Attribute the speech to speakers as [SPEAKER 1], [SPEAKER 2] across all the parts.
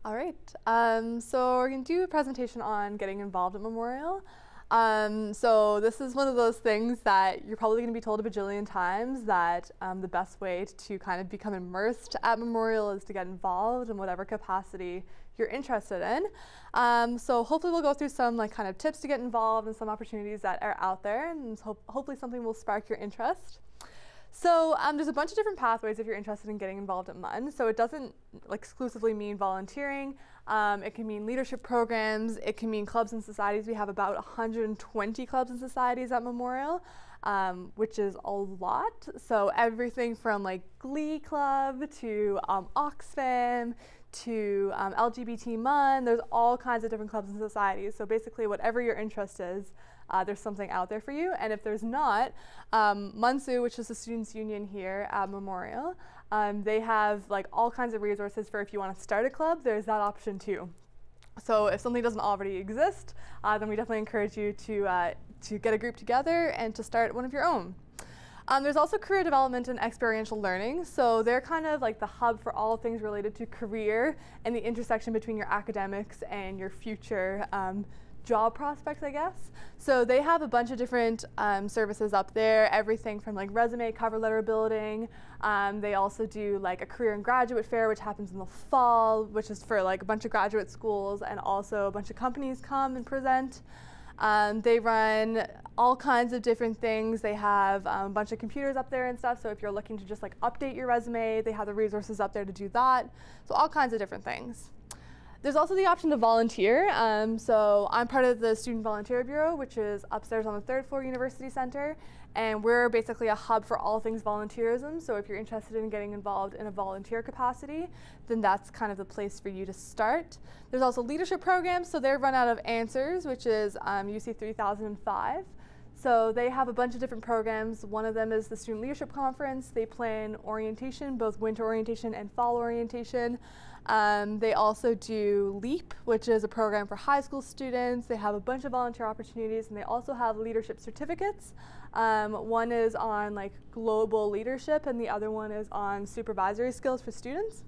[SPEAKER 1] All right, so we're going to do a presentation on getting involved at Memorial. So this is one of those things that you're probably going to be told a bajillion times that the best way to kind of become immersed at Memorial is to get involved in whatever capacity you're interested in. So hopefully we'll go through some kind of tips to get involved and some opportunities that are out there, and hopefully something will spark your interest. So there's a bunch of different pathways if you're interested in getting involved at MUN. So it doesn't exclusively mean volunteering. It can mean leadership programs. It can mean clubs and societies. We have about 120 clubs and societies at Memorial, which is a lot. So everything from Glee Club to Oxfam to LGBT MUN. There's all kinds of different clubs and societies. So basically whatever your interest is, there's something out there for you. And if there's not, MUNSU, which is the students' union here at Memorial, they have all kinds of resources for if you want to start a club. There's that option too. So if something doesn't already exist, then we definitely encourage you to get a group together and to start one of your own. There's also career development and experiential learning. So they're kind of like the hub for all things related to career and the intersection between your academics and your future job prospects, I guess. So they have a bunch of different services up there, everything from resume, cover letter building. They also do a career and graduate fair, which happens in the fall, which is for a bunch of graduate schools, and also a bunch of companies come and present. They run all kinds of different things. They have a bunch of computers up there and stuff, so if you're looking to just update your resume, they have the resources up there to do that. So all kinds of different things. There's also the option to volunteer. So I'm part of the Student Volunteer Bureau, which is upstairs on the 3rd floor University Center, and we're basically a hub for all things volunteerism. So if you're interested in getting involved in a volunteer capacity, then that's kind of the place for you to start. There's also leadership programs, so they're run out of Answers, which is UC 3005. So they have a bunch of different programs. One of them is the Student Leadership Conference. They plan orientation, both winter orientation and fall orientation. They also do LEAP, which is a program for high school students. They have a bunch of volunteer opportunities, and they also have leadership certificates. One is on global leadership, and the other one is on supervisory skills for students.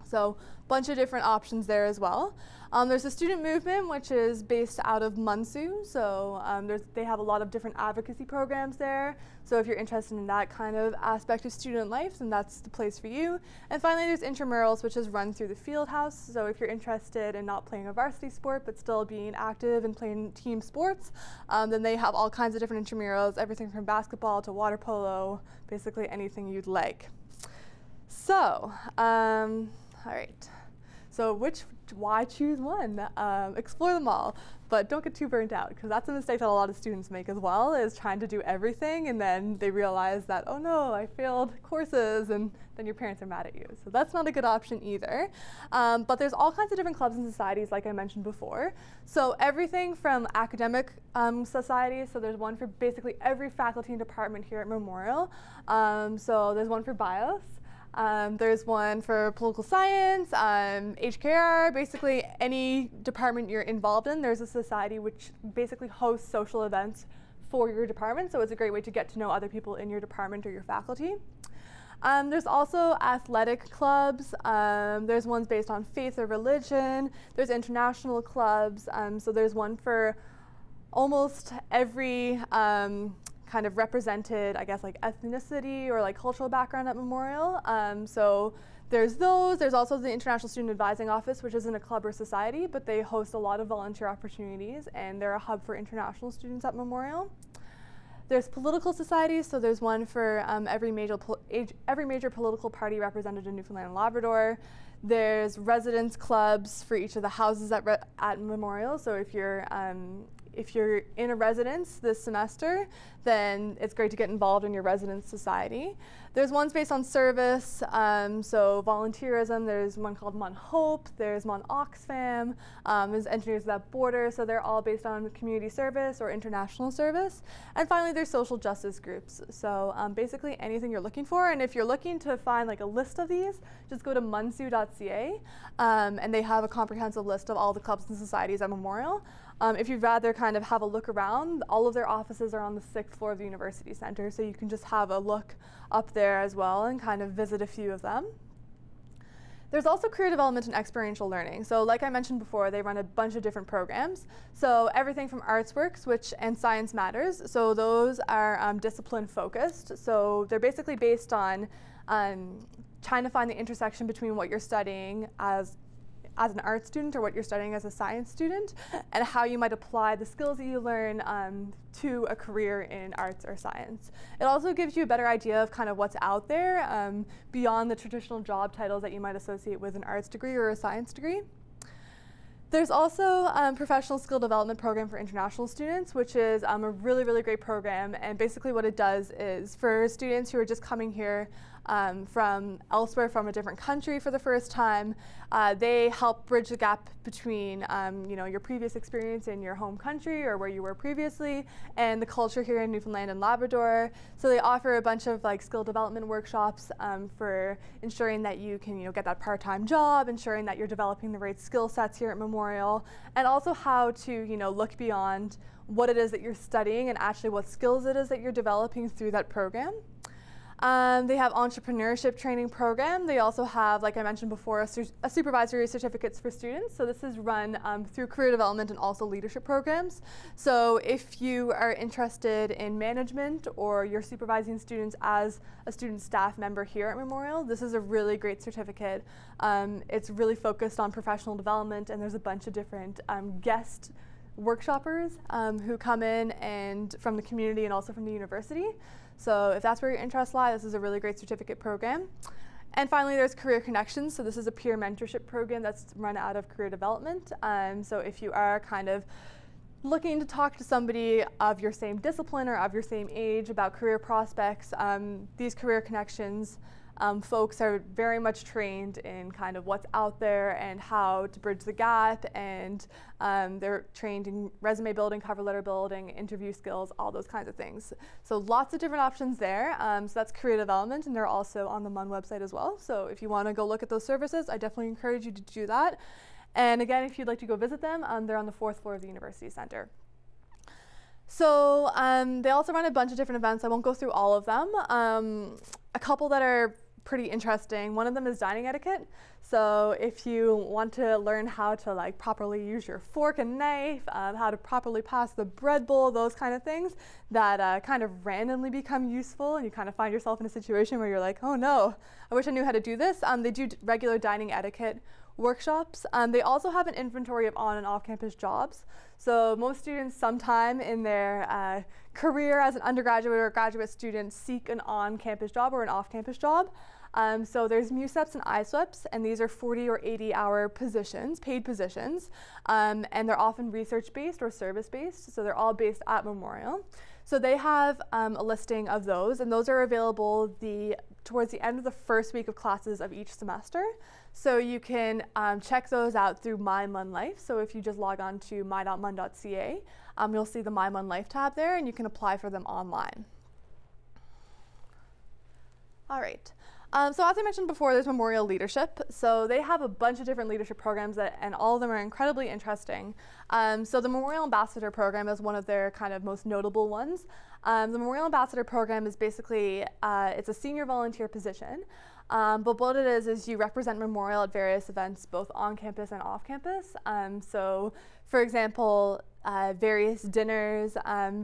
[SPEAKER 1] So a bunch of different options there as well. There's a student movement, which is based out of MUNSU. So they have a lot of different advocacy programs there. So if you're interested in that kind of aspect of student life, then that's the place for you. And finally, there's intramurals, which is run through the field house. So if you're interested in not playing a varsity sport, but still being active and playing team sports, then they have all kinds of different intramurals, everything from basketball to water polo, basically anything you'd like. So, all right, so why choose one? Explore them all, but don't get too burnt out, because that's a mistake that a lot of students make as well, is trying to do everything, and then they realize that, oh no, I failed courses, and then your parents are mad at you. So that's not a good option either. But there's all kinds of different clubs and societies, like I mentioned before. So everything from academic societies, so there's one for basically every faculty and department here at Memorial. So there's one for BIOS. There's one for political science, HKR, basically any department you're involved in. There's a society which basically hosts social events for your department, so it's a great way to get to know other people in your department or your faculty. There's also athletic clubs. There's ones based on faith or religion. There's international clubs. So there's one for almost every kind of represented, I guess, ethnicity or cultural background at Memorial. So there's those. There's also the International Student Advising Office, which isn't a club or society, but they host a lot of volunteer opportunities, and they're a hub for international students at Memorial. There's political societies, so there's one for every major political party represented in Newfoundland and Labrador. There's residence clubs for each of the houses at Memorial, so if you're in a residence this semester, then it's great to get involved in your residence society. There's ones based on service, so volunteerism. There's one called MUN Hope. There's MUN Oxfam. There's Engineers Without Borders, so they're all based on community service or international service. And finally, there's social justice groups. So basically anything you're looking for. And if you're looking to find a list of these, just go to munsu.ca, and they have a comprehensive list of all the clubs and societies at Memorial. If you'd rather kind of have a look around, all of their offices are on the 6th floor of the University Center, so you can just have a look up there as well and kind of visit a few of them. There's also career development and experiential learning. So like I mentioned before, they run a bunch of different programs. So everything from ArtsWorks, and Science Matters. So those are discipline focused. So they're basically based on trying to find the intersection between what you're studying as an art student or what you're studying as a science student, and how you might apply the skills that you learn to a career in arts or science. It also gives you a better idea of kind of what's out there beyond the traditional job titles that you might associate with an arts degree or a science degree. There's also a professional skill development program for international students, which is a really, really great program. And basically what it does is for students who are just coming here from elsewhere, from a different country for the first time, they help bridge the gap between your previous experience in your home country or where you were previously and the culture here in Newfoundland and Labrador. So they offer a bunch of skill development workshops for ensuring that you can get that part-time job, ensuring that you're developing the right skill sets here at Memorial, and also how to look beyond what it is that you're studying and actually what skills it is that you're developing through that program. They have entrepreneurship training program. They also have, like I mentioned before, a supervisory certificates for students. So this is run through career development and also leadership programs. So if you are interested in management or you're supervising students as a student staff member here at Memorial, this is a really great certificate. It's really focused on professional development, and there's a bunch of different guest workshoppers who come in and from the community and also from the university. So if that's where your interests lie, this is a really great certificate program. And finally, there's Career Connections. So this is a peer mentorship program that's run out of career development. So if you are kind of looking to talk to somebody of your same discipline or of your same age about career prospects, these Career Connections folks are very much trained in kind of what's out there and how to bridge the gap, and they're trained in resume building, cover letter building, interview skills, all those kinds of things. So lots of different options there. So that's career development, and they're also on the MUN website as well. So if you want to go look at those services, I definitely encourage you to do that. And again, if you'd like to go visit them, they're on the 4th floor of the University Center. So they also run a bunch of different events. I won't go through all of them. A couple that are pretty interesting. One of them is dining etiquette. So if you want to learn how to properly use your fork and knife, how to properly pass the bread bowl, those kind of things that kind of randomly become useful, and you kind of find yourself in a situation where you're like, oh no, I wish I knew how to do this. They do regular dining etiquette workshops. They also have an inventory of on and off campus jobs. So most students sometime in their career as an undergraduate or graduate student seek an on-campus job or an off-campus job. So there's MUSEPs and ISWEPs, and these are 40 or 80-hour positions, paid positions, and they're often research-based or service-based, so they're all based at Memorial. So they have a listing of those, and those are available towards the end of the first week of classes of each semester. So you can check those out through My MUN Life. So if you just log on to my.mun.ca, you'll see the My MUN Life tab there, and you can apply for them online. All right. So as I mentioned before, there's Memorial Leadership. So they have a bunch of different leadership programs and all of them are incredibly interesting. So the Memorial Ambassador Program is one of their kind of most notable ones. The Memorial Ambassador Program is basically, it's a senior volunteer position. But what it is you represent Memorial at various events, both on campus and off campus. So for example, various dinners,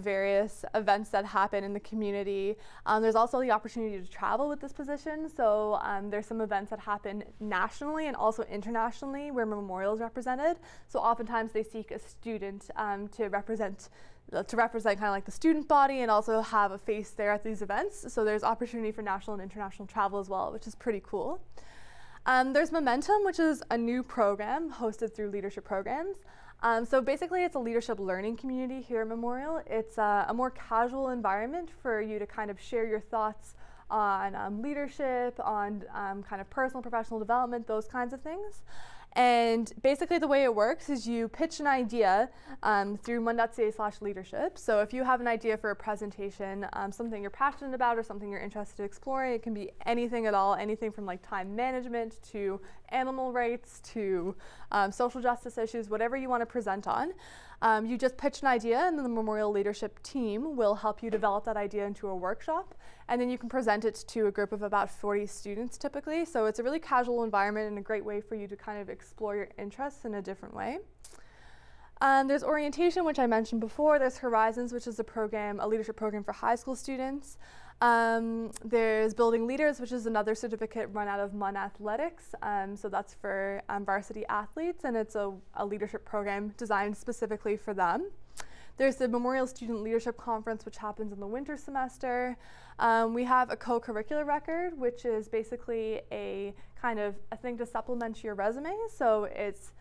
[SPEAKER 1] various events that happen in the community. There's also the opportunity to travel with this position. So there's some events that happen nationally and also internationally where Memorial is represented. So oftentimes they seek a student to represent kind of like the student body and also have a face there at these events. So there's opportunity for national and international travel as well, which is pretty cool. There's Momentum, which is a new program hosted through leadership programs. So basically it's a leadership learning community here at Memorial. It's a more casual environment for you to kind of share your thoughts on leadership, on kind of personal, professional development, those kinds of things. And basically the way it works is you pitch an idea through mun.ca/leadership. So if you have an idea for a presentation, something you're passionate about or something you're interested in exploring, it can be anything at all, anything from like time management to animal rights to social justice issues, whatever you want to present on. You just pitch an idea and then the Memorial Leadership team will help you develop that idea into a workshop, and then you can present it to a group of about 40 students typically. So it's a really casual environment and a great way for you to kind of explore your interests in a different way. There's orientation, which I mentioned before. There's Horizons, which is a leadership program for high school students. There's Building Leaders, which is another certificate run out of MUN Athletics. So that's for varsity athletes, and it's a leadership program designed specifically for them. There's the Memorial Student Leadership Conference, which happens in the winter semester. We have a co-curricular record, which is basically a kind of a thing to supplement your resume. So it's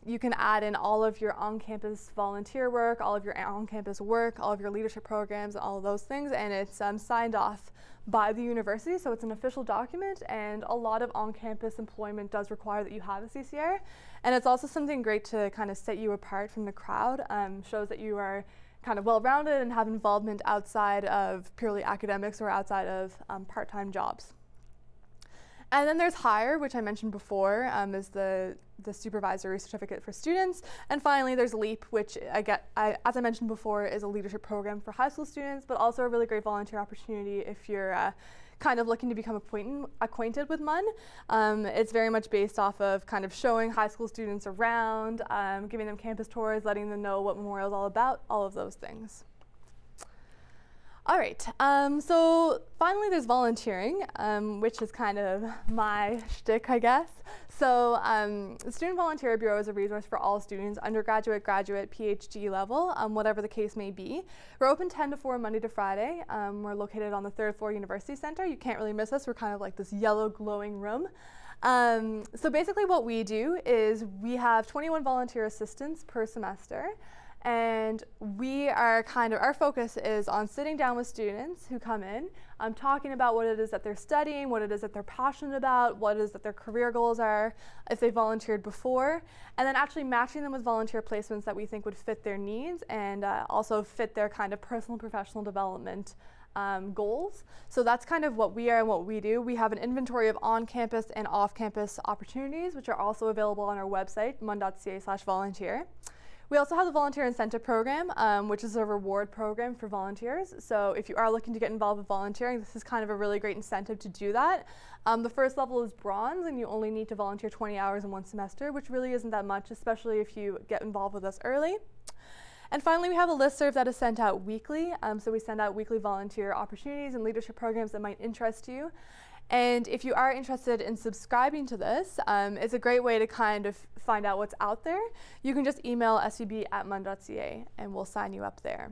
[SPEAKER 1] you can add in all of your on-campus volunteer work, all of your on-campus work, all of your leadership programs, all of those things, and it's signed off by the university, so it's an official document, and a lot of on-campus employment does require that you have a CCR. And it's also something great to kind of set you apart from the crowd, shows that you are kind of well-rounded and have involvement outside of purely academics or outside of part-time jobs. And then there's HIRE, which I mentioned before, is the supervisory certificate for students. And finally, there's LEAP, which as I mentioned before, is a leadership program for high school students, but also a really great volunteer opportunity if you're kind of looking to become acquainted with MUN. It's very much based off of kind of showing high school students around, giving them campus tours, letting them know what Memorial is all about, all of those things. All right, so finally there's volunteering, which is kind of my shtick, I guess. So the Student Volunteer Bureau is a resource for all students, undergraduate, graduate, PhD level, whatever the case may be. We're open 10 to 4 Monday to Friday. We're located on the 3rd floor University Center. You can't really miss us. We're kind of like this yellow glowing room. So basically what we do is we have 21 volunteer assistants per semester. And we are our focus is on sitting down with students who come in, talking about what it is that they're studying, what it is that they're passionate about, what it is that their career goals are, if they volunteered before, and then actually matching them with volunteer placements that we think would fit their needs and also fit their kind of personal and professional development goals. So that's kind of what we are and what we do. We have an inventory of on-campus and off-campus opportunities, which are also available on our website, mun.ca/volunteer. We also have the Volunteer Incentive Program, which is a reward program for volunteers. So if you are looking to get involved with volunteering, this is kind of a really great incentive to do that. The first level is bronze, and you only need to volunteer 20 hours in one semester, which really isn't that much, especially if you get involved with us early. And finally, we have a listserv that is sent out weekly. So we send out weekly volunteer opportunities and leadership programs that might interest you. And if you are interested in subscribing to this, it's a great way to kind of find out what's out there. You can just email svb@mun.ca and we'll sign you up there.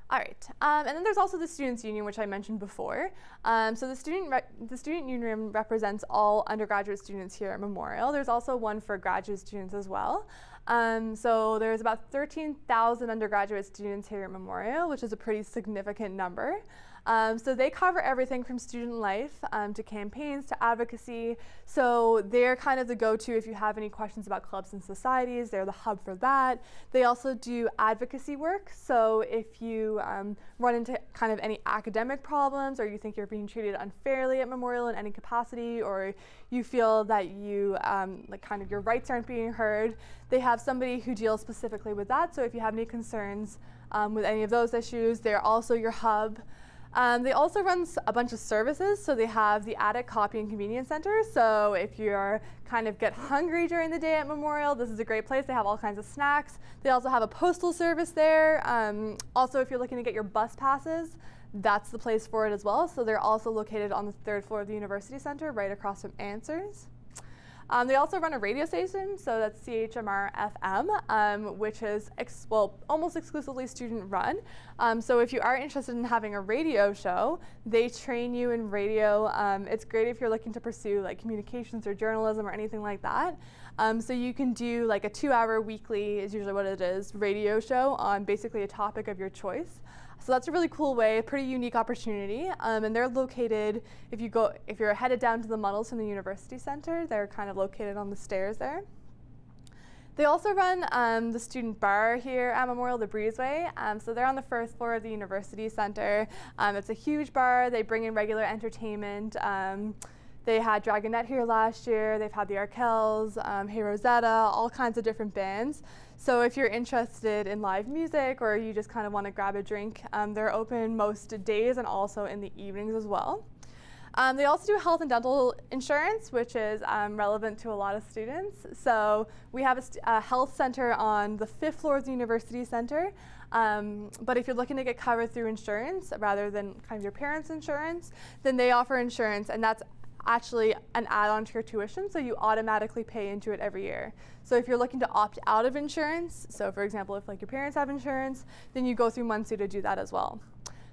[SPEAKER 1] All right, and then there's also the Students' Union, which I mentioned before. So the Student Union represents all undergraduate students here at Memorial. There's also one for graduate students as well. So there's about 13,000 undergraduate students here at Memorial, which is a pretty significant number. So they cover everything from student life to campaigns to advocacy. So they're kind of the go-to if you have any questions about clubs and societies. They're the hub for that. They also do advocacy work. So if you run into kind of any academic problems, or you think you're being treated unfairly at Memorial in any capacity, or you feel that you like kind of your rights aren't being heard, they have somebody who deals specifically with that. So if you have any concerns with any of those issues, they're also your hub. They also run a bunch of services. So they have the Attic Copy and Convenience Center. So if you're kind of get hungry during the day at Memorial, this is a great place. They have all kinds of snacks. They also have a postal service there. Also, if you're looking to get your bus passes, that's the place for it as well. So they're also located on the 3rd floor of the University Center, right across from Answers. They also run a radio station, so that's CHMR FM, which is almost exclusively student run. So if you are interested in having a radio show, they train you in radio. It's great if you're looking to pursue like communications or journalism or anything like that. So you can do like a 2-hour weekly, is usually what it is, radio show on basically a topic of your choice. So that's a really cool way, a pretty unique opportunity. And they're located, if you're headed down to the Munnels from the University Center, they're kind of located on the stairs there. They also run the student bar here at Memorial, the Breezeway. So they're on the first floor of the University Center. It's a huge bar. They bring in regular entertainment. They had Dragonette here last year. They've had the Arkells, Hey Rosetta, all kinds of different bands. So if you're interested in live music or you just kind of want to grab a drink, they're open most days and also in the evenings as well. They also do health and dental insurance, which is relevant to a lot of students. So we have a health center on the 5th floor of the University Center. But if you're looking to get covered through insurance rather than kind of your parents' insurance, then they offer insurance, and that's actually an add-on to your tuition, so you automatically pay into it every year. So if you're looking to opt out of insurance, so for example, if like your parents have insurance, then you go through MUN to do that as well.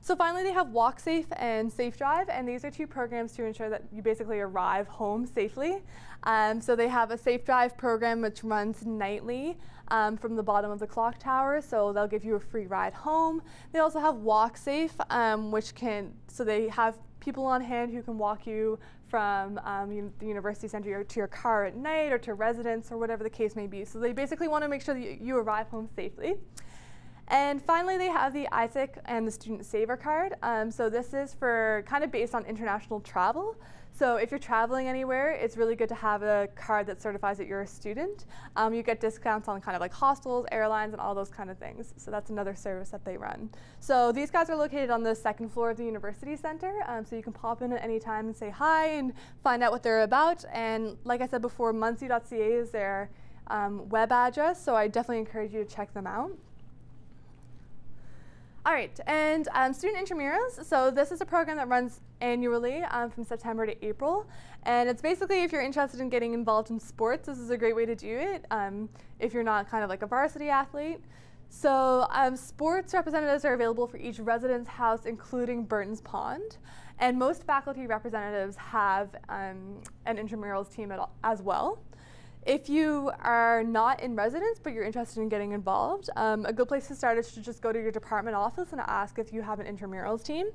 [SPEAKER 1] So finally, they have Walk Safe and Safe Drive, and these are two programs to ensure that you basically arrive home safely. So they have a Safe Drive program which runs nightly from the bottom of the clock tower, so they'll give you a free ride home. They also have Walk Safe, so they have people on hand who can walk you from the University Center to your car at night or to residence or whatever the case may be. So they basically want to make sure that you arrive home safely. And finally, they have the ISAC and the Student Saver Card. So this is for kind of based on international travel. So if you're traveling anywhere, it's really good to have a card that certifies that you're a student. You get discounts on kind of like hostels, airlines, and all those kind of things. So that's another service that they run. So these guys are located on the 2nd floor of the University Center. So you can pop in at any time and say hi and find out what they're about. And like I said before, munsu.ca is their web address. So I definitely encourage you to check them out. All right, and student intramurals. So this is a program that runs annually from September to April. And it's basically if you're interested in getting involved in sports, this is a great way to do it if you're not kind of like a varsity athlete. So sports representatives are available for each residence house, including Burton's Pond. And most faculty representatives have an intramurals team as well. If you are not in residence but you're interested in getting involved, a good place to start is to just go to your department office and ask if you have an intramurals team.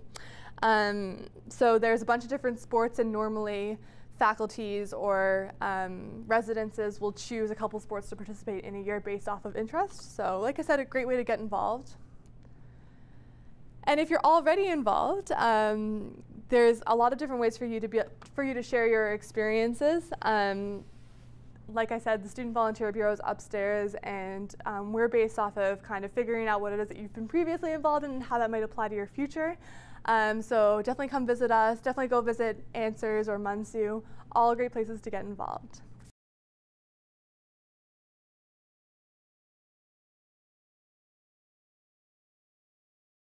[SPEAKER 1] So there's a bunch of different sports, and normally faculties or residences will choose a couple sports to participate in a year based off of interest. So like I said, a great way to get involved. And if you're already involved, there's a lot of different ways for you to share your experiences. Like I said, the Student Volunteer Bureau is upstairs, and we're based off of kind of figuring out what it is that you've been previously involved in and how that might apply to your future. So definitely come visit us. Definitely go visit Answers or MUNSU. All great places to get involved.